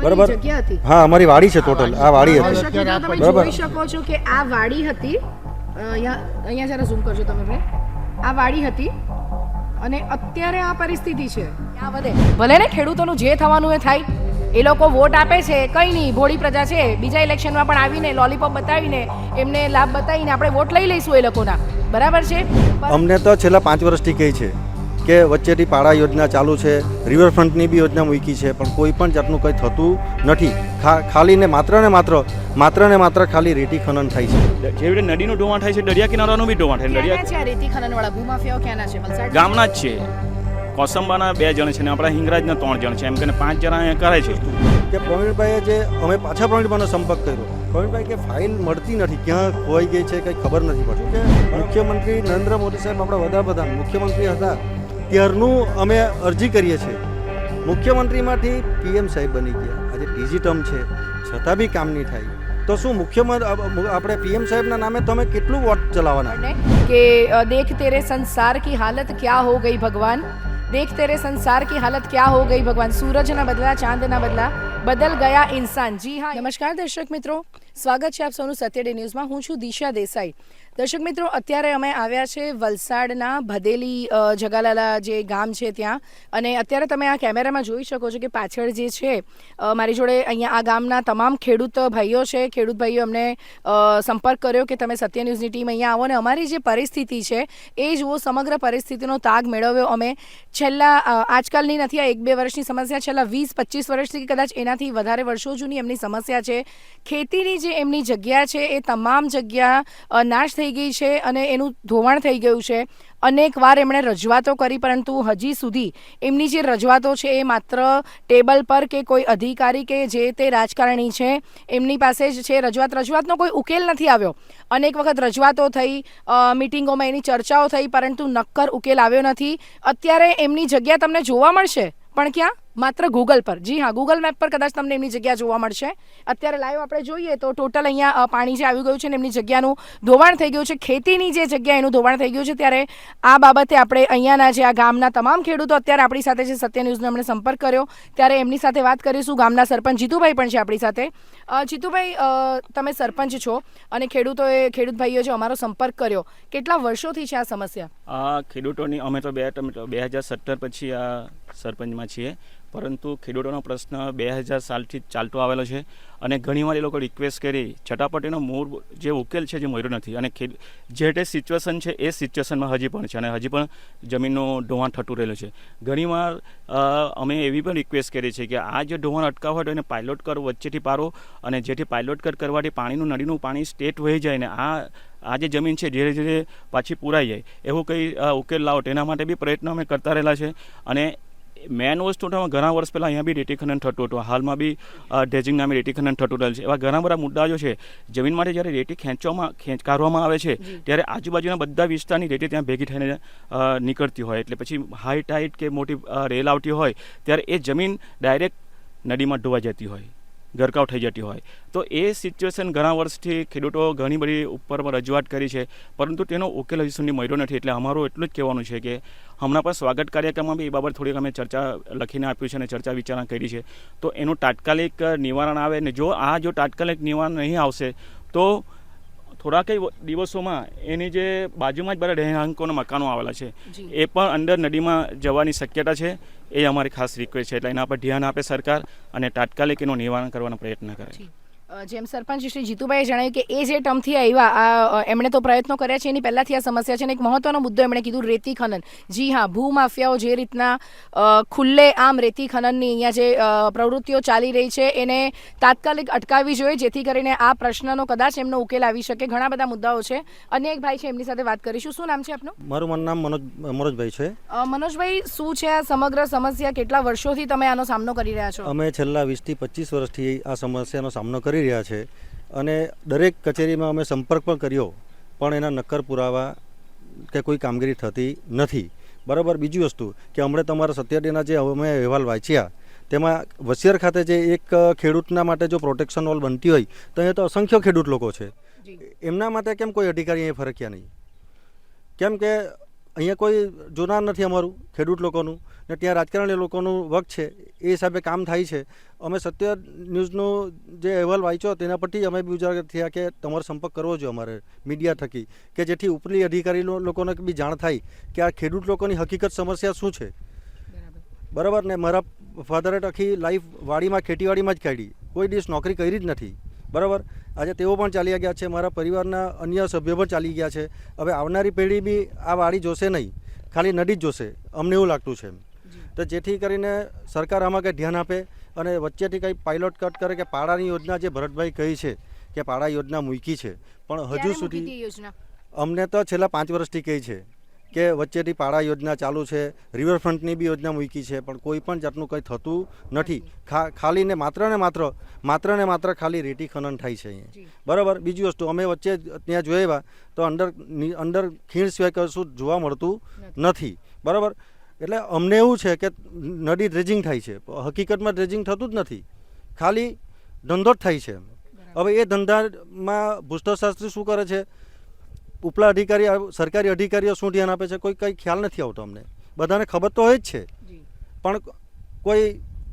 બરાબર? હા, અમારી વાડી છે ટોટલ. આ વાડી હતી. તમે જોઈ શકો છો કે આ વાડી હતી. અહીંયા જરા ઝૂમ કરજો તમે ભાઈ. આ વાડી હતી અને અત્યારે આ પરિસ્થિતિ છે. આ વધે ભલે ને ખેડૂતોનું જે થવાનું એ થાય. એ લોકો વોટ આપે છે, કંઈ નહીં, ભોળી પ્રજા છે. બીજા ઇલેક્શનમાં પણ આવીને લોલીપોપ બતાવીને એમને લાભ બતાવીને આપણે વોટ લઈ લઈશું એ લોકોના. બરાબર છે. અમને તો છેલ્લા 5 વર્ષથી કહે છે કે વચ્ચેથી પાડા યોજના ચાલુ છે, રિવરફ્રન્ટની બી યોજના મૂકી છે, પણ કોઈ પણ જાતનું કંઈ થતું નથી. ખાલી ને માત્ર ખાલી રેતી ખનન થાય છે. જેવી રીતે નદીનું ધોવાણ થાય છે, દરિયા કિનારાનું બી ધોવાણ થાય. ક્યાંના છે આ રેતી ખનનવાળા ભૂમાફિયાઓ? ક્યાંના છે? વલસાડ ગામના જ છે. કોસંબાના 2 જણ છે ને આપણા હિંગરાજના 3 જણ છે, એમ કે 5 જણા અહીંયા કરે છે. કે પ્રવીણભાઈએ જે અમે પાછા પ્રવીણભાઈનો સંપર્ક કર્યો, પ્રવીણભાઈ કે ફાઇલ મળતી નથી, ક્યાં ખોવાઈ ગઈ છે, કંઈ ખબર નથી પડતી. કે મુખ્યમંત્રી નરેન્દ્ર મોદી સાહેબ, આપણા વડાપ્રધાન મુખ્યમંત્રી હતા ત્યારનું અમે અરજી કરીએ છીએ. મુખ્યમંત્રીમાંથી પીએમ સાહેબ બની ગયા, આજે ત્રીજી ટર્મ છે, છતાં બી કામ નહીં થાય. તો શું મુખ્યમંત્રી આપણે પીએમ સાહેબના નામે તમે કેટલું વોટ ચલાવવાના? કે દેખ તેરે સંસાર કી હાલત ક્યા હો ગઈ ભગવાન, देख तेरे संसार की हालत क्या हो गई भगवान, सूरज ना बदला चांद ना बदला, बदल ગયા ઇન્સાન. જી હા, નમસ્કાર દર્શક મિત્રો, સ્વાગત છે આપ સૌનું સત્ય ડે ન્યૂઝમાં. હું છું દિશા દેસાઈ. દર્શક મિત્રો, અત્યારે અમે આવ્યા છે વલસાડના ભદેલી જગાલાલા જે ગામ છે ત્યાં, અને અત્યારે તમે આ કેમેરામાં જોઈ શકો છો કે પાછળ જે છે મારી જોડે અહીંયા આ ગામના તમામ ખેડૂત ભાઈઓ છે. ખેડૂત ભાઈઓ અમને સંપર્ક કર્યો કે તમે સત્ય ન્યૂઝની ટીમ અહીંયા આવો ને અમારી જે પરિસ્થિતિ છે એ જુઓ. સમગ્ર પરિસ્થિતિનો તાગ મેળવ્યો અમે. છેલ્લા આજકાલની નથી, આ 1-2 વર્ષની સમસ્યા, છેલ્લા 20-25 વર્ષથી કદાચ એનાથી વધારે વર્ષો જૂની એમની સમસ્યા છે. ખેતીની જે એમની જગ્યા છે એ તમામ જગ્યા નાશ થઈ ગઈ છે અને એનું ધોવાણ થઈ ગયું છે. અનેક વાર એમણે રજૂઆતો કરી, પરંતુ હજી સુધી એમની જે રજૂઆતો છે એ માત્ર ટેબલ પર કે કોઈ અધિકારી કે જે તે રાજકારણી છે એમની પાસે જ છે. રજૂઆતનો કોઈ ઉકેલ નથી આવ્યો. અનેક વખત રજૂઆતો થઈ, મિટિંગોમાં એની ચર્ચાઓ થઈ, પરંતુ નક્કર ઉકેલ આવ્યો નથી. અત્યારે એમની જગ્યા તમને જોવા મળશે, પણ ક્યાં? માત્ર ગૂગલ પર. જી હા, ગૂગલ મેપ પર કદાચ તમને એમની જગ્યા જોવા મળશે. અત્યારે લાઈવ આપણે જોઈએ તો ટોટલ અહીંયા પાણી જે આવી ગયું છે ને એમની જગ્યાનું ધોવાણ થઈ ગયું છે. ખેતીની જે જગ્યા એનું ધોવાણ થઈ ગયું છે. ત્યારે આ બાબતે આપણે અહીંયાના જે આ ગામના તમામ ખેડૂતો અત્યારે આપણી સાથે છે, સત્ય ન્યૂઝનો અમને સંપર્ક કર્યો, ત્યારે એમની સાથે વાત કરીશું. ગામના સરપંચ જીતુભાઈ પણ છે આપણી સાથે. જીતુભાઈ, તમે સરપંચ છો અને ખેડૂત ભાઈઓ જે અમારો સંપર્ક કર્યો, કેટલા વર્ષોથી છે આ સમસ્યા? આ ખેડૂતોની અમે તો 2017 પછી આ સરપંચમાં છીએ, પરંતુ ખેડૂતોનો પ્રશ્ન 2000 સાલથી ચાલતો આવેલો છે અને ઘણીવાર એ લોકો રિક્વેસ્ટ કરી, છતાં પણ એનો મૂળ જે ઉકેલ છે જે મળ્યો નથી. અને જે તે સિચ્યુએશન છે એ સિચ્યુએશનમાં હજી પણ છે અને હજી પણ જમીનનું ધોવાણ થતું રહેલું છે. ઘણીવાર અમે એવી પણ રિક્વેસ્ટ કરી છે કે આ જે ધોવાણ અટકાવવા હોય તો એને પાયલોટ કર વચ્ચેથી પારો, અને જેથી પાયલોટ કર કરવાથી પાણીનું નદીનું પાણી સ્ટેટ વહી જાય ને આ જે જમીન છે ધીરે ધીરે પાછી પૂરાઈ જાય, એવું કંઈ ઉકેલ લાવો. તેના માટે બી પ્રયત્નો અમે કરતા રહેલા છે. અને મેન વસ્તુ તો ઘણા વર્ષ પહેલાં અહીંયા બી રેતી ખનન થતું હતું, હાલમાં બી ડ્રેજિંગ નામે રેતી ખનન થતું રહેલ છે. એવા ઘણા બધા મુદ્દા જો છે. જમીન માટે જ્યારે રેતી કાઢવામાં આવે છે ત્યારે આજુબાજુના બધા વિસ્તારની રેતી ત્યાં ભેગી થઈને નીકળતી હોય, એટલે પછી હાઈ ટાઈટ કે મોટી રેલ આવતી હોય ત્યારે એ જમીન ડાયરેક્ટ નદીમાં ધોવાઈ જતી હોય, ગરકાવ થઈ જતી હોય. તો એ સિચ્યુએશન ઘણા વર્ષથી ખેડૂતો ઘણી બધી ઉપર રજૂઆત કરી છે, પરંતુ તેનો ઉકેલ હજી સુધી મળ્યો નથી. એટલે અમારું એટલું જ કહેવાનું છે કે હમણાં પણ સ્વાગત કાર્યક્રમમાં બી એ બાબત થોડીક અમે ચર્ચા લખીને આપ્યું છે અને ચર્ચા વિચારણા કરી છે. તો એનું તાત્કાલિક નિવારણ આવે ને જો તાત્કાલિક નિવારણ નહીં આવશે તો થોડાક દિવસોમાં એની જે બાજુમાં જ બધા રહેણાંકોના મકાનો આવેલા છે એ પણ અંદર નદીમાં જવાની શક્યતા છે. એ અમારી ખાસ રિક્વેસ્ટ છે. એટલે એના પર ધ્યાન આપે સરકાર અને તાત્કાલિક એનું નિવારણ કરવાનો પ્રયત્ન કરે. જેમ સરપંચ શ્રી જીતુભાઈએ જણાવ્યું કે એ જે ટર્મથી આવ્યા એમણે તો પ્રયત્નો કર્યા છે, એની પહેલાંથી આ સમસ્યા છે. અને એક મહત્વનો મુદ્દો એમણે કીધું, રેતી ખનન. જી હા, ભૂમાફિયાઓ જે રીતના ખુલ્લે આમ રેતી ખનનની અહીંયા જે પ્રવૃત્તિઓ ચાલી રહી છે એને તાત્કાલિક અટકાવવી જોઈએ, જેથી કરીને આ પ્રશ્નનો કદાચ એમનો ઉકેલ આવી શકે. ઘણા બધા મુદ્દાઓ છે. અન્ય એક ભાઈ છે, એમની સાથે વાત કરીશું. શું નામ છે આપનું? મારું નામ મનોજભાઈ છે. મનોજભાઈ, શું છે આ સમગ્ર સમસ્યા? કેટલા વર્ષોથી તમે આનો સામનો કરી રહ્યા છો? અમે છેલ્લા 20-25 વર્ષથી આ સમસ્યાનો સામનો કરી રહ્યા છે અને દરેક કચેરીમાં અમે સંપર્ક પણ કર્યો, પણ એના નક્કર પુરાવા કે કોઈ કામગીરી થતી નથી. બરાબર. બીજી વસ્તુ કે હમણાં તમારા સત્ય ડેના જે અમે અહેવાલ વાંચ્યા તેમાં વસિયર ખાતે જે એક ખેડૂતના માટે જો પ્રોટેક્શન વોલ બનતી હોય તો અહીંયા તો અસંખ્ય ખેડૂત લોકો છે. એમના માટે કેમ કોઈ અધિકારી અહીંયા ફરક્યા નહીં? કેમ કે અહીંયા કોઈ જોનાર નથી અમારું ખેડૂત લોકોનું ને ત્યાં રાજકારણી લોકોનું વખત છે એ હિસાબે કામ થાય છે. અમે સત્ય ન્યૂઝનો જે અહેવાલ વાંચ્યો તેના પરથી અમે બી ઉજાગર થયા કે તમારો સંપર્ક કરવો જોઈએ અમારે મીડિયા થકી, કે જેથી ઉપરી અધિકારી લોકોને બી જાણ થાય કે આ ખેડૂત લોકોની હકીકત સમસ્યા શું છે. બરાબર ને મારા ફાધરે આખી લાઈફ વાડીમાં ખેતીવાડીમાં જ કાઢી, કોઈ દિવસ નોકરી કરી જ નથી. બરાબર, આજે તેઓ પણ ચાલી ગયા છે, મારા પરિવારના અન્ય સભ્યો પણ ચાલી ગયા છે. હવે આવનારી પેઢી બી આ વાડી જોશે નહીં, ખાલી નદી જ જોશે, અમને એવું લાગતું છે. તો જેથી કરીને સરકાર આમાં કંઈ ધ્યાન આપે અને વચ્ચેથી કંઈ પાયલોટ કટ કરે કે પાડાની યોજના જે ભરતભાઈ કહી છે કે પાડા યોજના મૂકી છે, પણ હજુ સુધી અમને તો છેલ્લા 5 વર્ષથી કહી છે કે વચ્ચેથી પાડા યોજના ચાલુ છે, રિવરફ્રન્ટની બી યોજના મૂકી છે, પણ કોઈ પણ જાતનું કંઈ થતું નથી. ખાલી ને માત્ર ખાલી રેતી ખનન થાય છે અહીંયા. બરાબર, બીજી વસ્તુ અમે વચ્ચે ત્યાં જોયા તો અંદર ખીણ સિવાય કશું જોવા મળતું નથી. બરાબર, એટલે અમને એવું છે કે નદી ડ્રેજિંગ થાય છે, હકીકતમાં ડ્રેજિંગ થતું જ નથી, ખાલી ધંધો જ થાય છે. હવે એ ધંધામાં ભૂસ્તરશાસ્ત્રી શું કરે છે, ઉપલા અધિકારી સરકારી અધિકારીઓ શું ધ્યાન આપે છે, કોઈ કંઈ ખ્યાલ નથી આવતો. અમને બધાને ખબર તો હોય જ છે, પણ કોઈ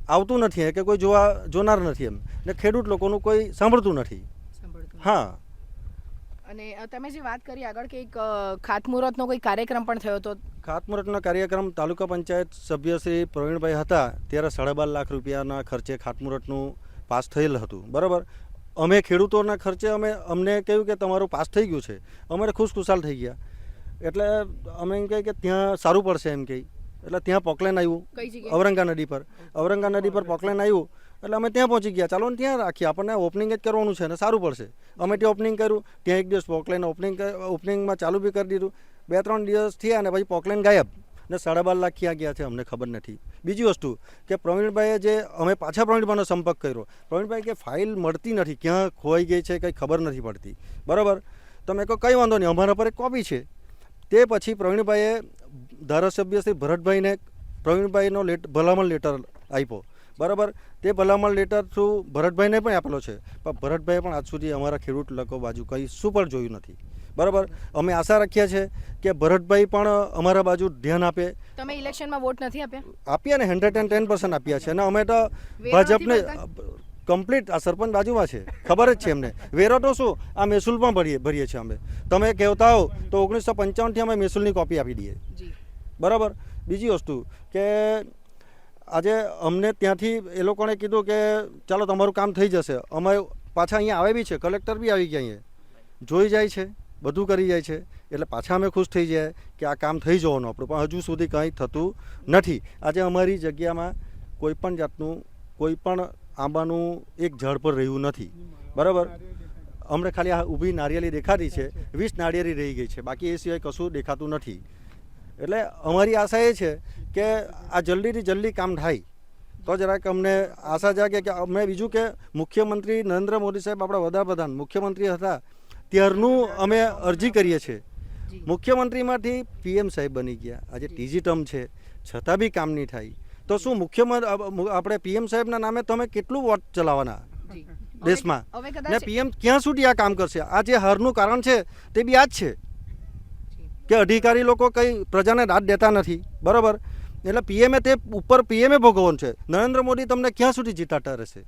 આવતું નથી કે કોઈ જોનાર નથી એમ, ને ખેડૂત લોકોનું કોઈ સાંભળતું નથી. હા, અને તમે જે વાત કરી આગળ કે એક ખાતમુહૂર્તનો કોઈ કાર્યક્રમ પણ થયો હતો. ખાતમુહૂર્તનો કાર્યક્રમ તાલુકા પંચાયત સભ્ય શ્રી પ્રવીણભાઈ હતા ત્યારે 12.5 લાખ રૂપિયાના ખર્ચે ખાતમુહૂર્તનું પાસ થયેલ હતું. બરાબર, અમે ખેડૂતોના ખર્ચે અમને કહ્યું કે તમારું પાસ થઈ ગયું છે, અમે ખુશખુશાલ થઈ ગયા. એટલે અમે એમ કહે કે ત્યાં સારું પડશે એમ કહી, એટલે ત્યાં પોકલેન આવ્યું ઔરંગા નદી પર પોકલેન આવ્યું, એટલે અમે ત્યાં પહોંચી ગયા. ચાલો ને ત્યાં રાખીએ, આપણને ઓપનિંગ જ કરવાનું છે ને સારું પડશે. અમે ત્યાં ઓપનિંગ કર્યું, ત્યાં એક દિવસ પોકલેન ઓપનિંગમાં ચાલુ બી કરી દીધું. 2-3 દિવસ થયા અને પછી પોકલેન ગાયબ ને 12.5 લાખ ક્યાં ગયા છે અમને ખબર નથી. બીજી વસ્તુ કે પ્રવીણભાઈએ જે અમે પાછા પ્રવીણભાઈનો સંપર્ક કર્યો, પ્રવીણભાઈ કે ફાઇલ મળતી નથી, ક્યાં ખોવાઈ ગઈ છે કંઈ ખબર નથી પડતી. બરાબર, તમે કહો કંઈ વાંધો નહીં, અમારા પર એક કોપી છે. તે પછી પ્રવીણભાઈએ ધારાસભ્ય શ્રી ભરતભાઈને પ્રવીણભાઈનો ભલામણ લેટર આપ્યો. બરાબર, તે ભલામણ લેટર થ્રુ ભરતભાઈને પણ આપેલો છે, પણ ભરતભાઈએ પણ આજ સુધી અમારા ખેડૂત લોકો બાજુ કંઈ શું પણ જોયું નથી. બરાબર, અમે આશા રાખીએ છીએ કે ભરતભાઈ પણ અમારા બાજુ ધ્યાન આપે. તમે ઇલેક્શનમાં વોટ નથી આપ્યા? આપ્યા ને 110% આપ્યા છે, અને અમે તો ભાજપને કમ્પ્લીટ આ સરપંચ બાજુમાં છે, ખબર જ છે એમને. વેરો તો શું, આ મહેસૂલ પણ ભરીએ છીએ અમે. તમે કહેતા હો તો 1955થી અમે મહેસૂલની કોપી આપી દઈએ. બરાબર, બીજી વસ્તુ કે આજે અમને ત્યાંથી એ લોકોને કીધું કે ચાલો તમારું કામ થઈ જશે. અમે પાછા અહીંયા આવે બી છે, કલેક્ટર બી આવી ગયા, અહીંયા જોઈ જાય છે, બધું કરી જાય છે, એટલે પાછા અમે ખુશ થઈ જાય કે આ કામ થઈ જવાનું આપણું, પણ હજુ સુધી કંઈ થતું નથી. આજે અમારી જગ્યામાં કોઈ પણ જાતનું કોઈ પણ આંબાનું એક ઝાડ પર રહ્યું નથી. બરાબર, અમને ખાલી આ ઊભી નારિયેળી દેખાતી છે, 20 નારિયેળી રહી ગઈ છે, બાકી એ સિવાય કશું દેખાતું નથી. એટલે અમારી આશા એ છે કે આ જલ્દીથી જલ્દી કામ થાય તો જરાક અમને આશા જાગે. કે અમે બીજું કે મુખ્યમંત્રી નરેન્દ્ર મોદી સાહેબ આપણા વડાપ્રધાન મુખ્યમંત્રી હતા ત્યારનું અમે અરજી કરીએ છીએ. મુખ્યમંત્રીમાંથી PM સાહેબ બની ગયા, આજે ત્રીજી ટર્મ છે, છતાં બી કામ નહીં થાય તો શું મુખ્યમંત્રી આપણે PM સાહેબના નામે તમે કેટલું વોટ ચલાવવાના દેશમાં, ને PM ક્યાં સુધી આ કામ કરશે? આ જે હારનું કારણ છે તે બી આ જ છે કે અધિકારી લોકો કંઈ પ્રજાને રાહત દેતા નથી. બરાબર, એટલે PM તે ઉપર PM ભોગવવાનું છે. નરેન્દ્ર મોદી તમને ક્યાં સુધી જીતાતા રહેશે?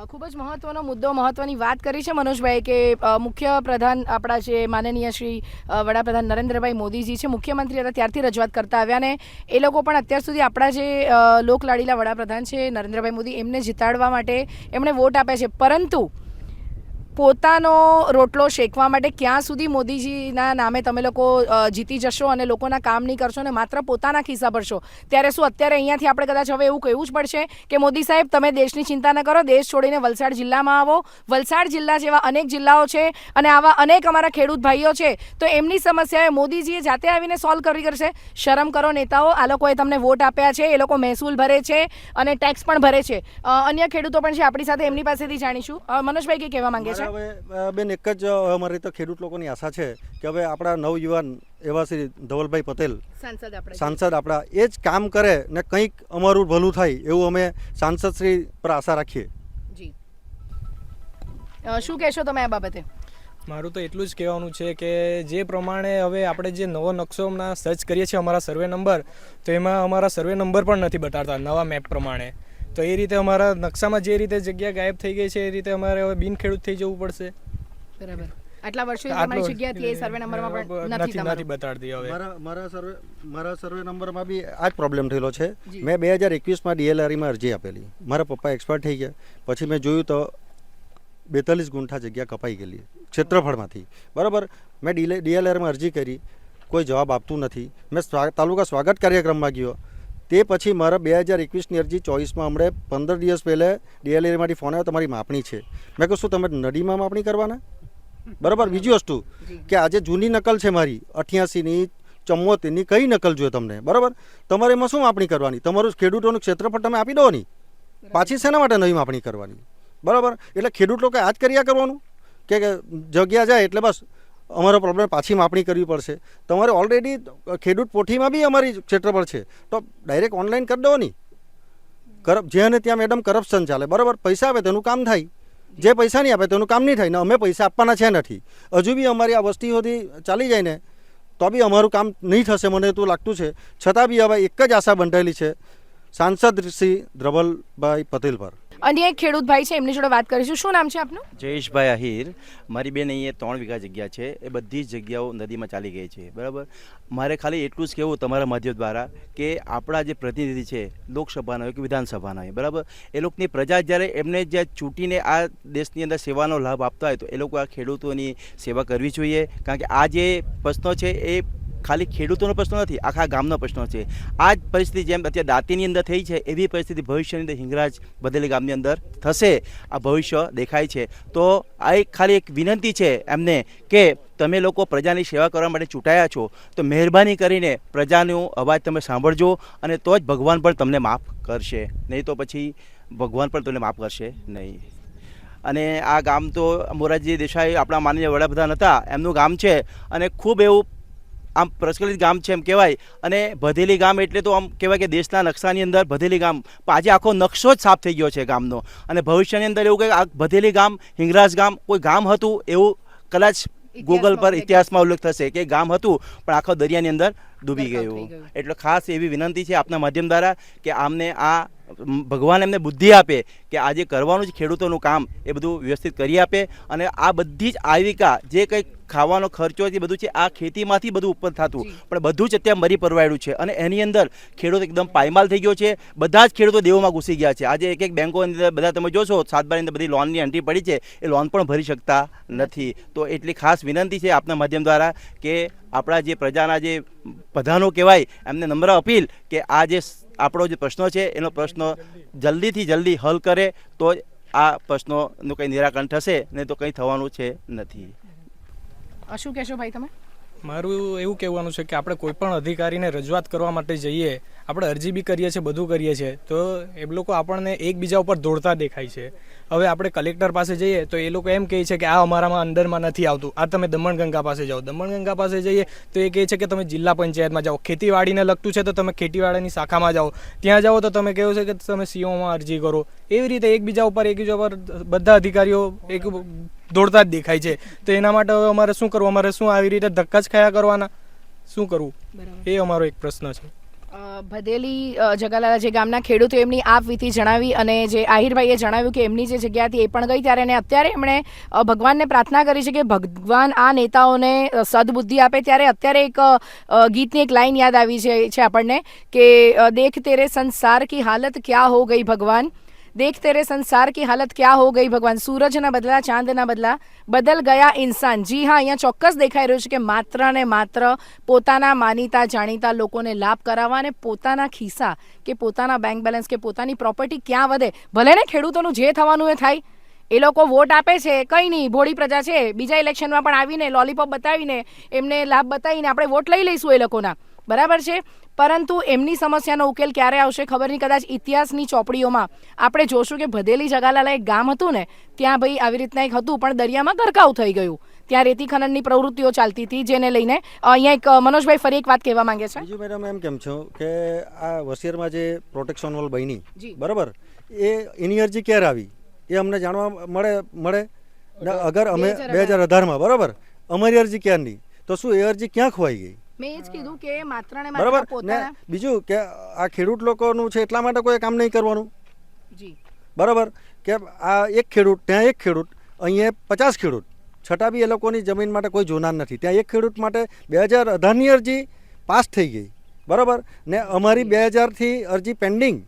ખૂબ જ મહત્વનો મુદ્દો, મહત્વની વાત કરી છે મનોજભાઈ કે મુખ્ય પ્રધાન આપણા જે માનનીય શ્રી વડાપ્રધાન નરેન્દ્રભાઈ મોદીજી છે, મુખ્યમંત્રી હતા ત્યારથી રજૂઆત કરતા આવ્યા, ને એ લોકો પણ અત્યાર સુધી આપણા જે લોકલાડીલા વડાપ્રધાન છે નરેન્દ્રભાઈ મોદી એમને જીતાડવા માટે એમણે વોટ આપ્યા છે, પરંતુ પોતાનો રોટલો શેકવા માટે ક્યાં સુધી મોદીજીના નામે તમે લોકો જીતી જશો અને લોકોના કામ નહીં કરશો અને માત્ર પોતાના ખિસ્સા ભરશો, ત્યારે શું અત્યારે અહીંયાથી આપણે કદાચ હવે એવું કહેવું જ પડશે કે મોદી સાહેબ તમે દેશની ચિંતા ન કરો, દેશ છોડીને વલસાડ જિલ્લામાં આવો. વલસાડ જિલ્લા જેવા અનેક જિલ્લાઓ છે અને આવા અનેક અમારા ખેડૂત ભાઈઓ છે, તો એમની સમસ્યાએ મોદીજીએ જાતે આવીને સોલ્વ કરવી કરશે. શરમ કરો નેતાઓ, આ લોકોએ તમને વોટ આપ્યા છે, એ લોકો મહેસૂલ ભરે છે અને ટેક્સ પણ ભરે છે. અન્ય ખેડૂતો પણ છે આપણી સાથે, એમની પાસેથી જાણીશું. મનોજભાઈ કે કહેવા માંગે છે? હવે બેન એક જ અમારી તો ખેડૂત લોકોની આશા છે કે હવે આપણા નવયુવાન એવા શ્રી ધવલભાઈ પટેલ સાંસદ આપણા એ જ કામ કરે ને કંઈક અમારું ભલું થાય એવું અમે સાંસદ શ્રી પર આશા રાખીએ. જી, શું કહેશો તમે આ બાબતે? મારું તો એટલું જ કહેવાનું છે કે જે પ્રમાણે હવે આપણે જે નવો નકશો હમણાં સર્ચ કરીએ છીએ અમારા સર્વે નંબર, તો એમાં અમારા સર્વે નંબર પણ નથી બતાડતા નવા મેપ પ્રમાણે. તો એ રીતે અમારા નકશામાં જે રીતે જગ્યા ગાયબ થઈ ગઈ છે એ રીતે અમારે હવે બિન ખેડૂત થઈ જવું પડશે. બરાબર. આટલા વર્ષોથી તમારી જગ્યા હતી એ સર્વે નંબરમાં પણ નથી નથી બતાડતી હવે. મારા સર્વે નંબરમાં બી આ જ પ્રોબ્લેમ થયેલો છે. મેં 2021માં ડીએલઆરમાં અરજી આપેલી. મારા પપ્પા એક્સપાયર થઈ ગયા. પછી મેં જોયું તો 42 ગુંઠા જગ્યા કપાઈ ગયેલી ક્ષેત્રફળમાંથી. બરાબર. મેં ડીએલઆરમાં અરજી કરી, કોઈ જવાબ આપતું નથી. મેં તાલુકા સ્વાગત કાર્યક્રમમાં ગયો. તે પછી મારા 2021ની અરજી 24માં હમણાં 15 દિવસ પહેલાં ડીએલઆરમાંથી ફોન આવ્યો, તમારી માપણી છે. મેં કહું શું તમે નદીમાં માપણી કરવાના? બરાબર. બીજી વસ્તુ કે આજે જૂની નકલ છે મારી 88ની 74ની, કઈ નકલ જોઈએ તમને? બરાબર. તમારે એમાં શું માપણી કરવાની? તમારું ખેડૂતોનું ક્ષેત્રફળ તમે આપી દો નહીં, પાછી શેના માટે નવી માપણી કરવાની? બરાબર. એટલે ખેડૂત લોકો આ જ કર્યા કરવાનું કે જગ્યા જાય એટલે બસ અમારો પ્રોબ્લેમ પાછી માપણી કરવી પડશે. તમારે ઓલરેડી ખેડૂત પોઠીમાં બી અમારી ક્ષેત્રફળ છે તો ડાયરેક્ટ ઓનલાઈન કરી દો નહીં. જ્યાં ને ત્યાં મેડમ કરપ્શન ચાલે. બરાબર. પૈસા આપે તેનું કામ થાય, જે પૈસા નહીં આપે તેનું કામ નહીં થાય. ને અમે પૈસા આપવાના છે નથી. હજુ બી અમારી આ વસ્તી સુધી ચાલી જાય ને તો બી અમારું કામ નહીં થશે મને તો લાગતું છે. છતાં બી હવે એક જ આશા બંધાયેલી છે સાંસદ શ્રી ધ્રબલભાઈ પટેલ પર. અન્ય એક ખેડૂત ભાઈ છે, એમની જોડે વાત કરીશું. શું નામ છે આપનું? જયેશભાઈ આહિર. મારી બેન અહીંયા 3 વીઘા જગ્યા છે, એ બધી જ જગ્યાઓ નદીમાં ચાલી ગઈ છે. બરાબર. મારે ખાલી એટલું જ કહેવું તમારા માધ્યમ દ્વારા કે આપણા જે પ્રતિનિધિ છે લોકસભાના હોય કે વિધાનસભાના હોય, બરાબર, એ લોકોની પ્રજા જ્યારે એમને જે ચૂંટીને આ દેશની અંદર સેવાનો લાભ આપતા હોય તો એ લોકો આ ખેડૂતોની સેવા કરવી જોઈએ. કારણ કે આ જે પ્રશ્નો છે એ ખાલી ખેડૂતોનો પ્રશ્ન નથી, આખા ગામનો પ્રશ્ન છે. આ જ પરિસ્થિતિ જેમ અત્યારે દાંતીની અંદર થઈ છે એવી પરિસ્થિતિ ભવિષ્યની અંદર હિંગરાજ બદેલી ગામની અંદર થશે. આ ભવિષ્ય દેખાય છે. તો આ એક ખાલી એક વિનંતી છે એમને કે તમે લોકો પ્રજાની સેવા કરવા માટે ચૂંટાયા છો તો મહેરબાની કરીને પ્રજાનો અવાજ તમે સાંભળજો અને તો જ ભગવાન પણ તમને માફ કરશે, નહીં તો પછી ભગવાન પણ તમને માફ કરશે નહીં. અને આ ગામ તો મોરારજી દેસાઈ આપણા માનનીય વડાપ્રધાન હતા એમનું ગામ છે અને ખૂબ એવું આમ પ્રચલિત ગામ છે એમ કહેવાય. અને ભદેલી ગામ એટલે તો આમ કહેવાય કે દેશના નકશાની અંદર ભદેલી ગામ, પણ આજે આખો નકશો જ સાફ થઈ ગયો છે ગામનો. અને ભવિષ્યની અંદર એવું કે આ ભદેલી ગામ હિંગરાજ ગામ કોઈ ગામ હતું એવું કદાચ ગૂગલ પર ઇતિહાસમાં ઉલ્લેખ થશે કે ગામ હતું પણ આખો દરિયાની અંદર ડૂબી ગયું. એટલે ખાસ એવી વિનંતી છે આપના માધ્યમ દ્વારા કે આમને આ ભગવાન એમને બુદ્ધિ આપે કે આજે કરવાનું જ ખેડૂતોનું કામ એ બધું વ્યવસ્થિત કરી આપે. અને આ બધી જ આજીવિકા જે કંઈ ખાવાનો ખર્ચો છે બધું છે આ ખેતીમાંથી બધું ઉત્પન્ન થતું પણ બધું જ અત્યારે મરી પરવાયેલું છે. અને એની અંદર ખેડૂત એકદમ પાયમાલ થઈ ગયો છે. બધા જ ખેડૂતો દેવોમાં ઘૂસી ગયા છે. આજે એક એક બેંકોની અંદર બધા તમે જોશો 7 અંદર બધી લોનની એન્ટ્રી પડી છે, એ લોન પણ ભરી શકતા નથી. તો એટલી ખાસ વિનંતી છે આપના માધ્યમ દ્વારા કે આપણા જે પ્રજાના જે પ્રધાનો કહેવાય એમને નમ્ર અપીલ કે આ જે આપણો જે પ્રશ્નો છે એનો પ્રશ્ન જલ્દીથી જલ્દી હલ કરે તો જ આ પ્રશ્નોનું કંઈ નિરાકરણ થશે, નહીં તો કંઈ થવાનું છે નથી. શું કહેશો ભાઈ તમે? મારું એવું કહેવાનું છે કે આપણે કોઈ પણ અધિકારીને રજૂઆત કરવા માટે જઈએ, આપણે અરજી બી કરીએ છીએ, બધું કરીએ છીએ, તો એ લોકો આપણને એકબીજા ઉપર દોડતા દેખાય છે. હવે આપણે કલેક્ટર પાસે જઈએ તો એ લોકો એમ કહે છે કે આ અમારામાં અંદરમાં નથી આવતું, આ તમે દમણગંગા પાસે જાઓ. દમણગંગા પાસે જઈએ તો એ કહે છે કે તમે જિલ્લા પંચાયતમાં જાઓ. ખેતીવાડીને લગતું છે તો તમે ખેતીવાડીની શાખામાં જાઓ. ત્યાં જાઓ તો તમે કહો છો કે તમે સીઓમાં અરજી કરો. એવી રીતે એકબીજા ઉપર બધા અધિકારીઓ એક દોડતા જ દેખાય છે. તો એના માટે હવે અમારે શું કરવું? અમારે શું આવી રીતે ધક્કા જ ખાયા કરવાના? શું કરવું એ અમારો એક પ્રશ્ન છે. ભદેલી જગાલાલા જે ગામના ખેડૂતો એમની આપવીતી જણાવી અને જે આહિરભાઈએ જણાવ્યું કે એમની જે જગ્યા હતી એ પણ ગઈ ત્યારે અને અત્યારે એમણે ભગવાનને પ્રાર્થના કરી છે કે ભગવાન આ નેતાઓને સદબુદ્ધિ આપે. ત્યારે અત્યારે એક ગીતની એક લાઈન યાદ આવી છે આપણને કે દેખ તેરે સંસાર કી હાલત ક્યા હો ગઈ ભગવાન, देख तेरे संसार की हालत क्या हो गई भगवान. सूरज ना बदला, चांद ना बदला, बदल ગયા ઇન્સાન. જી હા, અહીંયા ચોક્કસ દેખાઈ રહ્યું છે કે માત્ર ને માત્ર પોતાના માનીતા જાણીતા લોકોને લાભ કરાવવા અને પોતાના ખિસ્સા કે પોતાના બેંક બેલેન્સ કે પોતાની પ્રોપર્ટી ક્યાં વધે. ભલે ને ખેડૂતોનું જે થવાનું એ થાય, એ લોકો વોટ આપે છે, કંઈ નહીં, ભોળી પ્રજા છે. બીજા ઇલેક્શનમાં પણ આવીને લોલીપોપ બતાવીને એમને લાભ બતાવીને આપણે વોટ લઈ લઈશું એ લોકોના, બરાબર છે. પરંતુ એમની સમસ્યાનો ઉકેલ ક્યારે આવશે ખબર નહીં. કદાચ ઇતિહાસની ચોપડીઓમાં આપણે જોશું કે ભદેલી જગાલાલા એક ગામ હતું ને, ત્યાં ભાઈ આવી રીતના એક હતું પણ દરિયામાં ગરકાવ થઈ ગયું. ત્યાં રેતી ખનનની પ્રવૃત્તિઓ ચાલતી હતી જેને લઈને અહીંયા એક મનોજભાઈ ફરી એક વાત કહેવા માંગે છે. બીજું મેડમ એમ કેમ છો કે આ વસિયરમાં જે પ્રોટેક્શન વોલ બની બરાબર, એની અરજી ક્યારે આવી એ અમને જાણવા મળે. ને અગર અમે 2018માં બરાબર અમારી અરજી ક્યારની, તો શું એ અરજી ક્યાં ખોવાઈ ગઈ? મેં એ જ કીધું કે માત્ર ને બરાબર માત્ર ને પોતાના બીજું કે આ ખેડૂત લોકોનું છે એટલા માટે કોઈ કામ નહીં કરવાનું, જી બરાબર કે આ એક ખેડૂત ત્યાં એક ખેડૂત અહીંયા 50 ખેડૂત, છતાં બી એ લોકોની જમીન માટે કોઈ જોનાર નથી. ત્યાં એક ખેડૂત માટે 2018ની અરજી પાસ થઈ ગઈ, બરાબર ને અમારી 2000થી અરજી પેન્ડિંગ.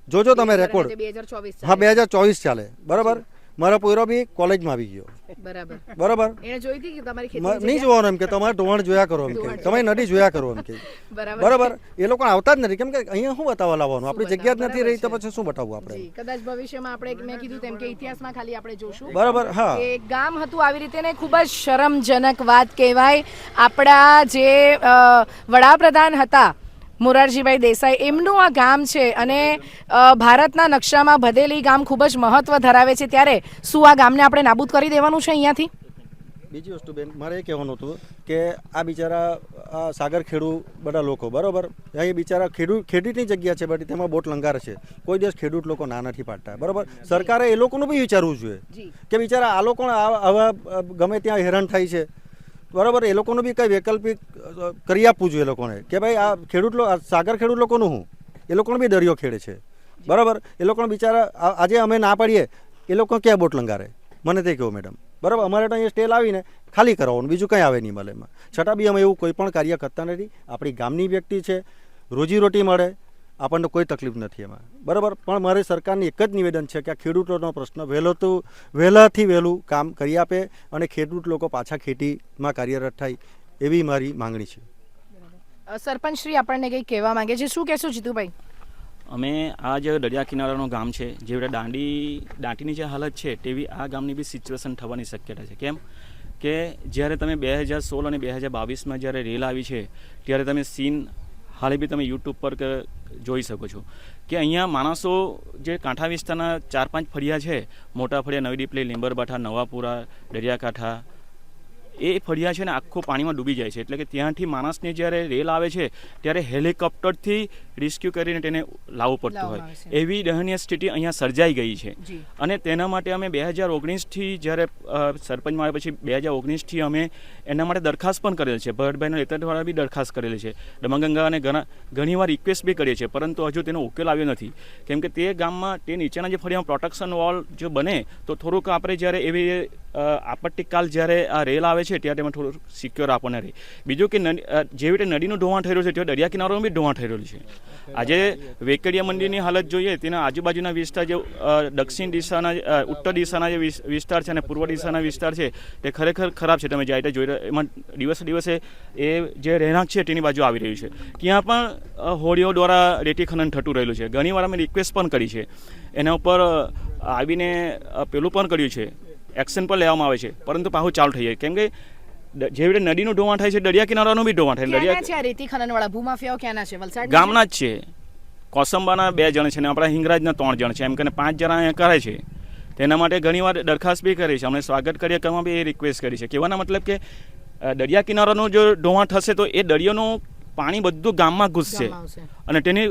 જોજો તમે રેકોર્ડ. 2024 હા 2024 ચાલે, બરાબર. મારો પોયરો બી કોલેજમાં આવી ગયો, બરાબર. બરાબર. એને જોઈ હતી કે તમારી નહીં ખેતી જોવાનું એમ કે તમારે ધોવાણ જોયા કરો એમ કે તમે નદી જોયા કરો એમ કે, બરાબર બરાબર. એ લોકો આવતા જ નથી, કેમ કે અહીંયા શું બતાવવા લાવવાનું, આપણી જગ્યા જ નથી રહી તો પછી શું બતાવવું આપણે, જી કદાચ ભવિષ્યમાં આપણે મેં કીધું તેમ કે ઇતિહાસમાં ખાલી આપણે જોશું બરાબર. હા કે ગામ હતું આવી રીતે ને ખૂબ જ શરમજનક વાત કહેવાય. આપણા જે વડાપ્રધાન હતા મોરારજીભાઈ દેસાઈ, એમનું આ ગામ છે અને ભારતના નકશામાં ભદેલી ગામ ખૂબ જ મહત્વ ધરાવે છે. ત્યારે શું આ ગામને આપણે નાબૂદ કરી દેવાનું છે અહીંયાથી? બીજી વસ્તુ બેન મારે એ કહેવાનું હતું કે આ બિચારા આ સાગર ખેડૂ બધા લોકો, બરાબર, અહીં બિચારા ખેડૂતની જગ્યા છે બધી, તેમાં બોટ લંગાર છે. કોઈ દિવસ ખેડૂત લોકો ના નથી પાડતા, બરાબર. સરકારે એ લોકોનું બી વિચારવું જોઈએ કે બિચારા આ લોકો આવા ગમે ત્યાં હેરાન થાય છે, બરાબર. એ લોકોનું બી કંઈ વૈકલ્પિક કરી આપવું જોઈએ એ લોકોને કે ભાઈ આ ખેડૂત સાગર ખેડૂત લોકોનું હું, એ લોકોને બી દરિયો ખેડે છે, બરાબર. એ લોકોને બિચારા આજે અમે ના પાડીએ એ લોકો ક્યાં બોટ લંગારે, મને તે કહો મેડમ, બરાબર. અમારે તો અહીંયા સ્ટેલ આવીને ખાલી કરાવવાનું, બીજું કંઈ આવે નહીં મળે એમાં. છતાં બી અમે એવું કોઈ પણ કાર્ય કરતા નથી. આપણી ગામની વ્યક્તિ છે, રોજીરોટી મળે, આપણને કોઈ તકલીફ નથી એમાં, બરાબર. પણ મારે સરકારની એક જ નિવેદન છે કે આ ખેડૂતોનો પ્રશ્ન વહેલાથી વહેલું કામ કરી આપે અને ખેડૂત લોકો પાછા ખેતીમાં કાર્યરત થાય એવી મારી માંગણી છે. સરપંચ શ્રી આપણને કંઈક કહેવા માંગે છે, શું કહેશો જીતુભાઈ? અમે આ જે દરિયા કિનારાનું ગામ છે, જેવી રીતે દાંડીની જે હાલત છે તેવી આ ગામની બી સિચ્યુએશન થવાની શક્યતા છે. કેમ કે જ્યારે તમે 2016 અને 2022માં જ્યારે રેલ આવી છે ત્યારે તમે સીન હાલે બી તમે યુટ્યુબ પર જોઈ શકો છો કે અહીંયા માણસો જે કાંઠા વિસ્તારના 4-5 ફળિયા છે, મોટા ફળિયા, નવી ડીપલી, લીંબરબાઠા, નવાપુરા, દરિયાકાંઠા, એ ફળિયા છે ને આખું પાણીમાં ડૂબી જાય છે. એટલે કે ત્યાંથી માણસને જ્યારે રેલ આવે છે ત્યારે હેલિકોપ્ટરથી રેસ્ક્યુ કરીને તેને લાવવું પડતું હોય, એવી દયનીય સ્થિતિ અહીંયા સર્જાઈ ગઈ છે. અને તેના માટે અમે 2019થી જ્યારે સરપંચમાં આવ્યા પછી 2019થી અમે એના માટે દરખાસ્ત પણ કરેલ છે. ભરતભાઈના નેતૃત્વ દ્વારા બી દરખાસ્ત કરેલી છે. દમણગંગા અને ઘણીવાર રિક્વેસ્ટ બી કરીએ છીએ, પરંતુ હજુ તેનો ઉકેલ આવ્યો નથી. કેમ કે તે ગામમાં તે નીચેના જે ફળિયામાં પ્રોટેક્શન વોલ જો બને તો થોડુંક આપણે જ્યારે એવી આપત્તિકાલ જ્યારે આ રેલ આવે છે ત્યારે તેમાં થોડું સિક્યોર આપણને રહે. બીજું કે જેવી રીતે નદીનું ધોવાણ થઈ રહ્યું છે તેવું દરિયા કિનારાનું બી ધોવાણ થઈ રહ્યું છે. આજે વેકડિયા મંદિરની હાલત જોઈએ, તેના આજુબાજુના વિસ્તાર જે દક્ષિણ દિશાના ઉત્તર દિશાના જે વિસ્તાર છે અને પૂર્વ દિશાના વિસ્તાર છે તે ખરેખર ખરાબ છે. તમે જાય જોઈ રહ્યા એમાં દિવસે દિવસે એ જે રહેણાંક છે તેની બાજુ આવી રહ્યું છે. ત્યાં પણ હોડીઓ દ્વારા રેતી ખનન થતું રહેલું છે. ઘણીવાર અમે રિક્વેસ્ટ પણ કરી છે, એના ઉપર આવીને પેલું પણ કર્યું છે, એક્શન પણ લેવામાં આવે છે, પરંતુ પાછું ચાલુ થઈ જાય. કેમ કે જેવી રીતે નદીનું ધોવાણ થાય છે દરિયા કિનારાનું બી ધોવાણ થાય. ક્યાંના છે આ રેતી ખનનવાળા ભૂમાફિયાઓ? ક્યાંના છે? વલસાડ ગામના જ છે. કોસંબાના 2 જણ છે ને આપણા હિંગરાજના 3 જણ છે, એમ કે 5 જણા અહીંયા કરે છે. તેના માટે ઘણીવાર દરખાસ્ત બી કરી છે, અમને સ્વાગત કરીએ કરવામાં બી એ રિક્વેસ્ટ કરી છે. કહેવાના મતલબ કે દરિયા કિનારાનું જો ધોવાણ થશે તો એ દરિયાનું પાણી બધું ગામમાં ઘૂસશે અને તેની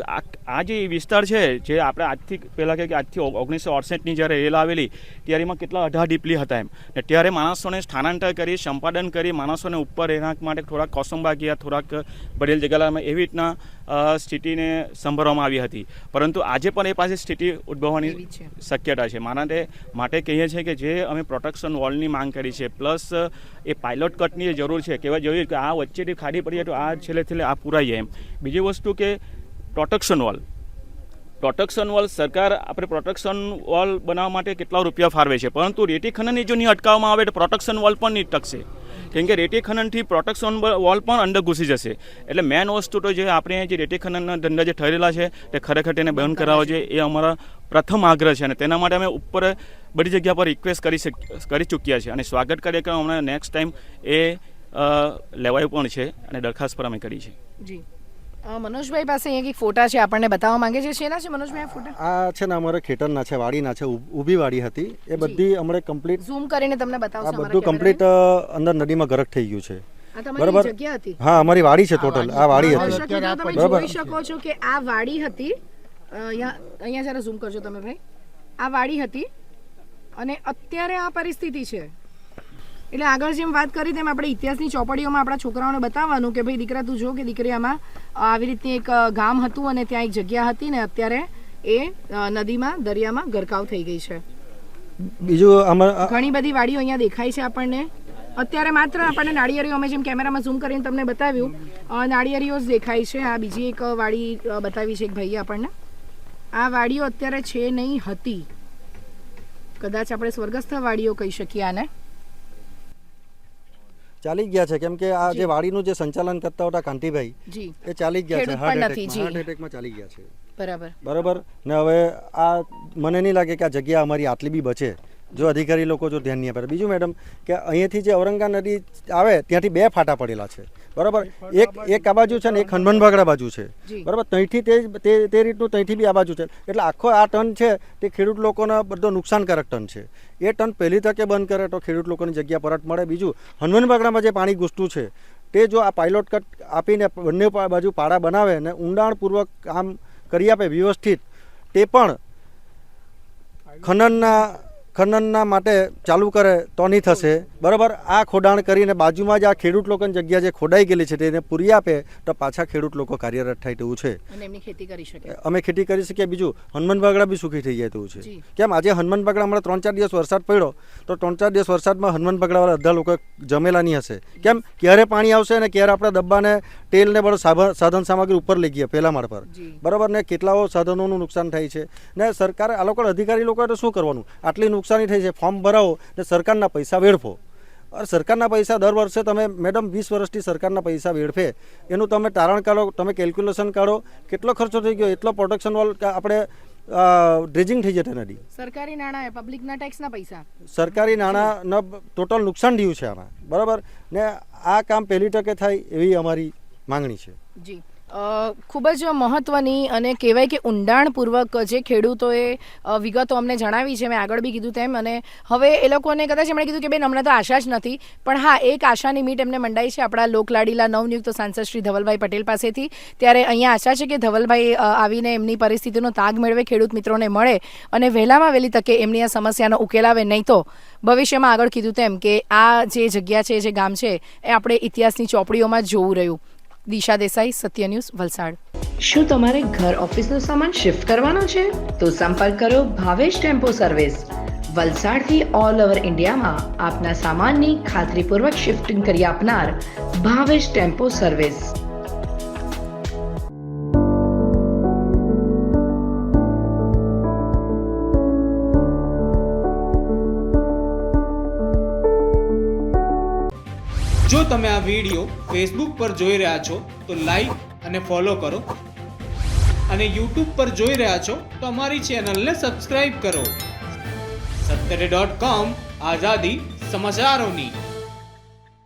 આ જે વિસ્તાર છે જે આપણે આજથી પહેલાં કે આજથી 1968ની જ્યારે રેલ આવેલી ત્યારે એમાં કેટલા 18 ડીપલી હતા એમ, ને ત્યારે માણસોને સ્થાનાંતર કરી સંપાદન કરી માણસોને ઉપર રહેણાંક માટે થોડાક કોસંબા ગયા, થોડાક બઢેલ જગાલામાં એવી રીતના સ્થિતિને સંભાળવામાં આવી હતી. પરંતુ આજે પણ એ પાસે સ્થિતિ ઉદ્ભવવાની શક્યતા છે. માટે કહીએ છીએ કે જે અમે પ્રોટેક્શન વોલની માંગ કરી છે, પ્લસ એ પાયલોટ કટની જરૂર છે. કહેવા જોઈએ કે આ વચ્ચેથી ખાડી પડી જાય તો આ છેલ્લે આ પૂરાઈ જાય એમ. બીજી વસ્તુ કે પ્રોટેક્શન વોલ સરકાર આપણે પ્રોટેક્શન વોલ બનાવવા માટે કેટલા રૂપિયા ફાળવે છે, પરંતુ રેતી ખનનની જો નહીં અટકાવવામાં આવે તો પ્રોટેક્શન વોલ પણ નહીં ટકશે. કેમ કે રેતી ખનનથી પ્રોટેક્શન વોલ પણ અંદર ઘૂસી જશે. એટલે મેન વસ્તુ તો જે આપણે જે રેતી ખનનના ધંધા જે થયેલા છે તે ખરેખર તેને બંધ કરાવવા જોઈએ, એ અમારા પ્રથમ આગ્રહ છે. અને તેના માટે અમે ઉપર બધી જગ્યા પર રિક્વેસ્ટ કરી ચૂક્યા છે અને સ્વાગત કરીએ કે હમણાં નેક્સ્ટ ટાઈમ એ લેવાયું પણ છે અને દરખાસ્ત પર અમે કરી છે. જી મનોજભાઈ પાસે અહીંયા એક ફોટા છે, આપણને બતાવવા માંગે છે. શેના છે મનોજભાઈ આ ફોટા? આ છે ને અમારે ખેતરના છે, વાડીના છે, ઊભી વાડી હતી એ બધી અમારે કમ્પ્લીટ ઝૂમ કરીને તમને બતાવશો. આ બધું કમ્પ્લીટ અંદર નદીમાં ગરક થઈ ગયું છે. આ તમારી જગ્યા હતી? હા અમારી વાડી છે ટોટલ. આ વાડી હતી. તમે જોઈ શકો છો કે આ વાડી હતી. અહીંયા જરા ઝૂમ કરજો તમે ભાઈ. આ વાડી હતી અને અત્યારે આ પરિસ્થિતિ છે. એટલે આગળ જેમ વાત કરી તેમ આપણે ઇતિહાસની ચોપડીઓમાં આપણા છોકરાઓને બતાવવાનું કે ભાઈ દીકરા તું જો કે દીકરી આમાં આવી રીતની એક ગામ હતું અને ત્યાં એક જગ્યા હતી ને અત્યારે એ નદીમાં દરિયામાં ગરકાવ થઈ ગઈ છે. બીજું આમાં ઘણી બધી વાડીઓ અહીંયા દેખાય છે આપણને. અત્યારે માત્ર આપણને નાળિયેરીઓ, અમે જેમ કેમેરામાં ઝૂમ કરીને તમને બતાવ્યું, નાળિયેરીઓ જ દેખાય છે. આ બીજી એક વાડી બતાવી છે એક ભાઈએ આપણને. આ વાડીઓ અત્યારે છે નહીં, હતી. કદાચ આપણે સ્વર્ગસ્થ વાડીઓ કહી શકીએ આને. ચાલી ગયા છે, કેમ કે આ જે વાડીનું જે સંચાલન કરતા હતા કાંતિભાઈ, જી એ ચાલી ગયા છે. ખેડૂત પણ નથી, જી. હાર્ટ એટેકમાં ચાલી ગયા છે. બરાબર. ને હવે આ મને નહીં લાગે કે આ જગ્યા અમારી આટલી બી બચે જો અધિકારી લોકો જો ધ્યાન નહીં આપે. બીજું મેડમ કે અહીંયાથી જે ઔરંગા નદી આવે ત્યાંથી 2 ફાટા પડેલા છે, બરાબર. એક આ બાજુ છે ને એક હનુમાનબાગડા બાજુ છે, બરાબર. ત્યાંથી તે રીતનું ત્યાંથી બી આ બાજુ છે. એટલે આખો આ ટર્ન છે તે ખેડૂત લોકોને બધો નુકસાનકારક ટર્ન છે. એ ટર્ન પહેલી તકે બંધ કરે તો ખેડૂત લોકોની જગ્યા પરત મળે. બીજું હનુમાનબાગડામાં જે પાણી ઘૂસતું છે તે જો આ પાયલોટ કટ આપીને બંને બાજુ પાડા બનાવે ને ઊંડાણપૂર્વક કામ કરી આપે વ્યવસ્થિત, તે પણ ખનનના માટે ચાલુ કરે તો નહીં થશે, બરાબર. આ ખોદાણ કરીને બાજુમાં જ આ ખેડૂત લોકોની જગ્યા જે ખોદાઈ ગયેલી છે તેને પૂરી આપે તો પાછા ખેડૂત લોકો કાર્યરત થાય તેવું છે. અને એમની ખેતી કરી શકે, અમે ખેતી કરી શકીએ. બીજું હનુમાનબાગડા બી સુખી થઈ જાય તેવું છે. કેમ આજે હનુમાનબાગડા હમણાં 3-4 દિવસ વરસાદ પડ્યો તો 3-4 દિવસ વરસાદમાં હનુમાનબાગડાવાળા અડધા લોકો જમેલા નહીં હશે. કેમ? ક્યારે પાણી આવશે અને ક્યારે આપણે ડબ્બાને તેલ ને બધું સાધન સામગ્રી ઉપર લઈ ગયા પહેલા માળ પર, બરાબર. ને કેટલાઓ સાધનોનું નુકસાન થાય છે. ને સરકાર આ લોકો અધિકારી લોકોએ તો શું કરવાનું? આટલી નુકસાની થઈ છે, ફોર્મ ભરાવો ને સરકારના પૈસા વેડફો. સરકારના પૈસા દર વર્ષે તમે મેડમ 20 વર્ષથી સરકારના પૈસા વેડફે એનું તમે તારણ કાઢો, તમે કેલ્ક્યુલેશન કાઢો કેટલો ખર્ચો થઈ ગયો, એટલો પ્રોટેક્શન વોલ આપણે ડ્રેજિંગ થઈ જશે નદી. સરકારી નાણાં, પબ્લિકના ટેક્સના પૈસા, સરકારી નાણાંનો ટોટલ નુકસાન થયું છે આમાં, બરાબર. ને આ કામ પહેલી તકે થાય એવી અમારી માંગણી છે. જી ખૂબ જ મહત્વની અને કહેવાય કે ઊંડાણપૂર્વક જે ખેડૂતોએ વિગતો અમને જણાવી છે, મેં આગળ બી કીધું તેમ. અને હવે એ લોકોને કદાચ એમણે કીધું કે બેન હમણાં તો આશા જ નથી, પણ હા એક આશાની મીટ એમને મંડાઈ છે આપણા લોકલાડીલા નવનિયુક્ત સાંસદ શ્રી ધવલભાઈ પટેલ પાસેથી. ત્યારે અહીંયા આશા છે કે ધવલભાઈ આવીને એમની પરિસ્થિતિનો તાગ મેળવે, ખેડૂત મિત્રોને મળે અને વહેલામાં વહેલી તકે એમની આ સમસ્યાનો ઉકેલ આવે. નહીં તો ભવિષ્યમાં આગળ કીધું તેમ કે આ જે જગ્યા છે, જે ગામ છે, એ આપણે ઇતિહાસની ચોપડીઓમાં જ જોવું રહ્યું. દિશા દેસાઈ, સત્ય ન્યૂઝ, વલસાડ. શું તમારે ઘર ઓફિસનો સામાન શિફ્ટ કરવાનો છે? તો સંપર્ક કરો ભાવેશ ટેમ્પો સર્વિસ. વલસાડથી ઓલ ઓવર ઇન્ડિયામાં આપના સામાનની ખાતરીપૂર્વક શિફ્ટિંગ કરી આપનાર ભાવેશ ટેમ્પો સર્વિસ. જો તમે આ વિડીયો ફેસબુક પર જોઈ રહ્યા છો તો લાઈક અને ફોલો કરો, અને યુટ્યુબ પર જોઈ રહ્યા છો તો અમારી ચેનલને સબસ્ક્રાઇબ કરો. સત્તરે.com, આઝાદી સમાચારોની.